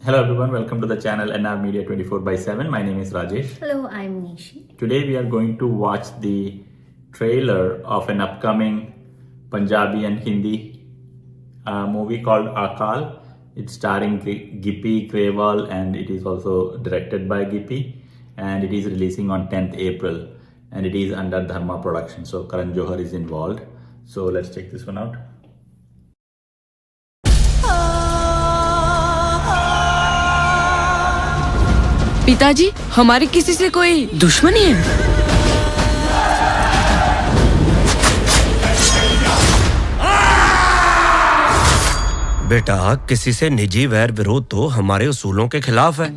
Hello everyone, welcome to the channel NR Media 24/7. My name is Rajesh. Hello, I'm Nishi. Today we are going to watch the trailer of an upcoming Punjabi and Hindi movie called Akal. It's starring Gippy Grewal and it is also directed by Gippy, and it is releasing on 10th April and it is under Dharma Production. So Karan Johar is involved. So let's check this one out. पिताजी, हमारी किसी से कोई दुश्मनी है? बेटा, किसी से निजी वैर विरोध तो हमारे उसूलों के खिलाफ है।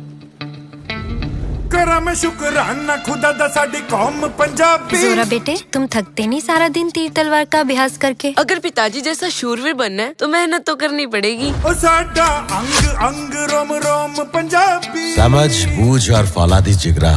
करा मैं शुक्राना खुदा दा साडी कौम पंजाबी। जोरा बेटे, तुम थकते नहीं सारा दिन तीर तलवार का अभ्यास करके? अगर पिताजी जैसा शूरवीर बनना है तो मेहनत तो करनी पड़ेगी। ओ साडा अंग अंग रोम रोम पंजाबी। समझ बूझ और फौलादी जिगरा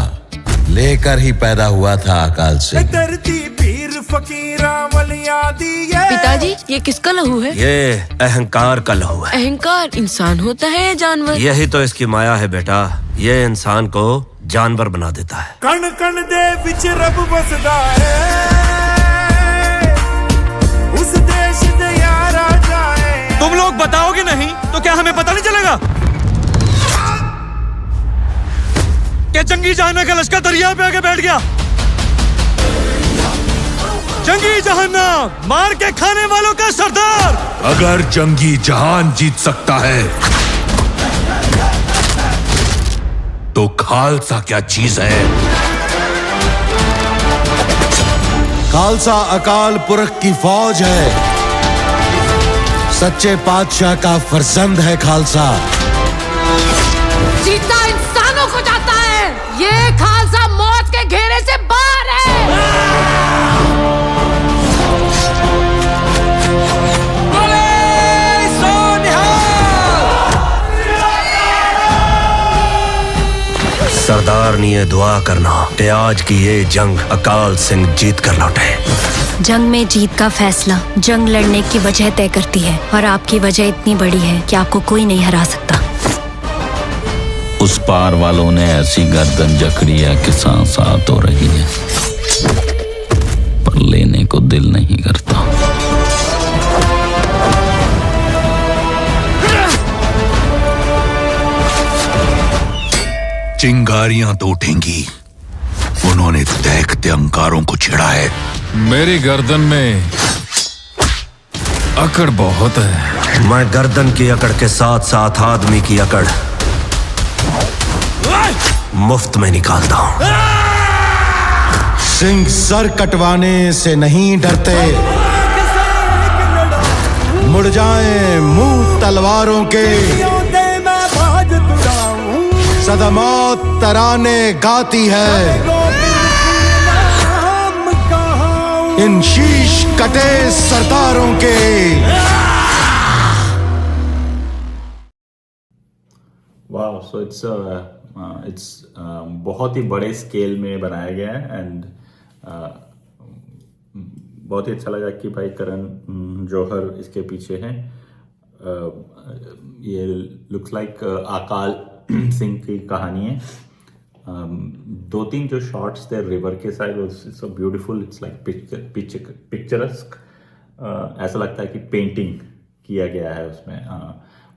लेकर ही पैदा हुआ था अकाल सिंह। धरती पीर फकीरा वलिया दी है। पिताजी, ये किसका लहू है? ये अहंकार का लहू है। अहंकार इंसान होता है या जानवर? यही तो इसकी माया है बेटा, ये इंसान को जानवर बना देता है। कण कण दे विच रब बसदा है, उस देश दे यारा जाए। तुम लोग बताओगे नहीं तो क्या हमें पता नहीं चलेगा कि जंगी जहाना का लश्कर दरिया पे आके बैठ गया? जंगी जहाना मार के खाने वालों का सरदार। अगर जंगी जहान जीत सकता है तो खालसा क्या चीज है? खालसा अकाल पुरख की फौज है, सच्चे पातशाह का फर्जंद है खालसा। जीता इंसानों को जाता है, ये खालसा मौत के घेरे से बाहर है। सरदार ने ये दुआ करना कि आज की ये जंग अकाल सिंह जीत कर लौटे। जंग में जीत का फैसला जंग लड़ने की वजह तय करती है, और आपकी वजह इतनी बड़ी है कि आपको कोई नहीं हरा सकता। उस पार वालों ने ऐसी गर्दन जकड़ी है कि सांस आ तो रही है, पर लेने को दिल नहीं करता। चिंगारियां तो उठेंगी, उन्होंने दहकते अंगारों को छिड़ा है। मेरी गर्दन में अकड़ बहुत है। मैं गर्दन की अकड़ के साथ साथ आदमी की अकड़ मुफ्त में निकालता हूं। सिंह सर कटवाने से नहीं डरते, मुड़ जाएं मुंह तलवारों के। सदमौत तराने गाती है, इन शीश कटे सरदारों के। वाह, सो इट्स बहुत ही बड़े स्केल में बनाया गया है एंड बहुत ही अच्छा लगा कि भाई करण जौहर इसके पीछे हैं। ये लुक्स लाइक अकाल सिंह की कहानी है। दो तीन जो शॉट्स थे रिवर के side, it's so beautiful, it's like picturesque. ऐसा लगता है कि पेंटिंग किया गया है उसमें।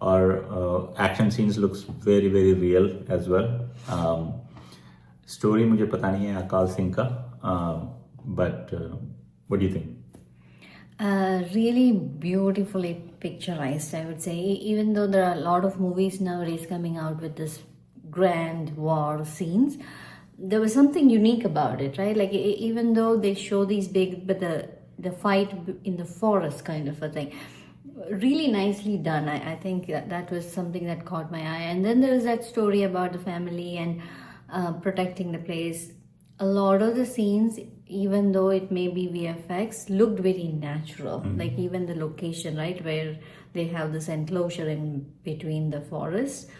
और action scenes looks very very real as well. Story मुझे पता नहीं है अकाल सिंह का, but what do you think? Really beautifully picturized, I would say. Even though there are a lot of movies nowadays coming out with this grand war scenes, there was something unique about it, right? Like even though they show these big, but the fight in the forest kind of a thing, really nicely done. I think that was something that caught my eye. And then there was that story about the family and protecting the place. A lot of the scenes, even though it may be VFX, looked very natural. Like even the location, right, where they have this enclosure in between the forest,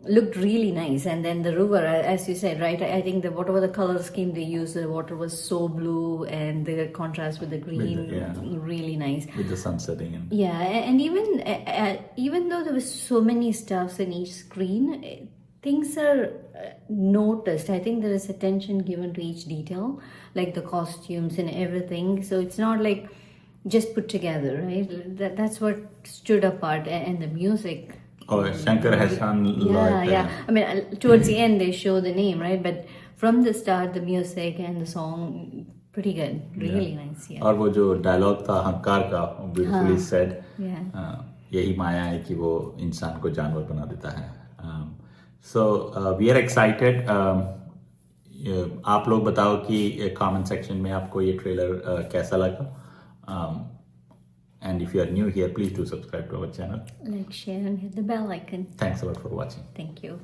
looked really nice. And then the river, as you said, right? I think that whatever the color scheme they used, the water was so blue, and the contrast with the green, really nice. With the sun setting in. Yeah, and even though there was so many stuffs in each screen, things are noticed. I think there is attention given to each detail, like the costumes and everything. So it's not like just put together, right? That's what stood apart, and the music. Oh, Shankar Hassan. Yeah. I mean, towards the end they show the name, right? But from the start, the music and the song, pretty good, really nice. Yeah. और वो जो dialogue था हंकार का, beautifully said. Yeah. यही माया है कि वो इंसान को जानवर बना देता है. So we are excited. आप लोग बताओ कि comment section में आपको ये ट्रेलर कैसा लगा. And if you are new here, please do subscribe to our channel. Like, share, and hit the bell icon. Thanks a lot for watching. Thank you.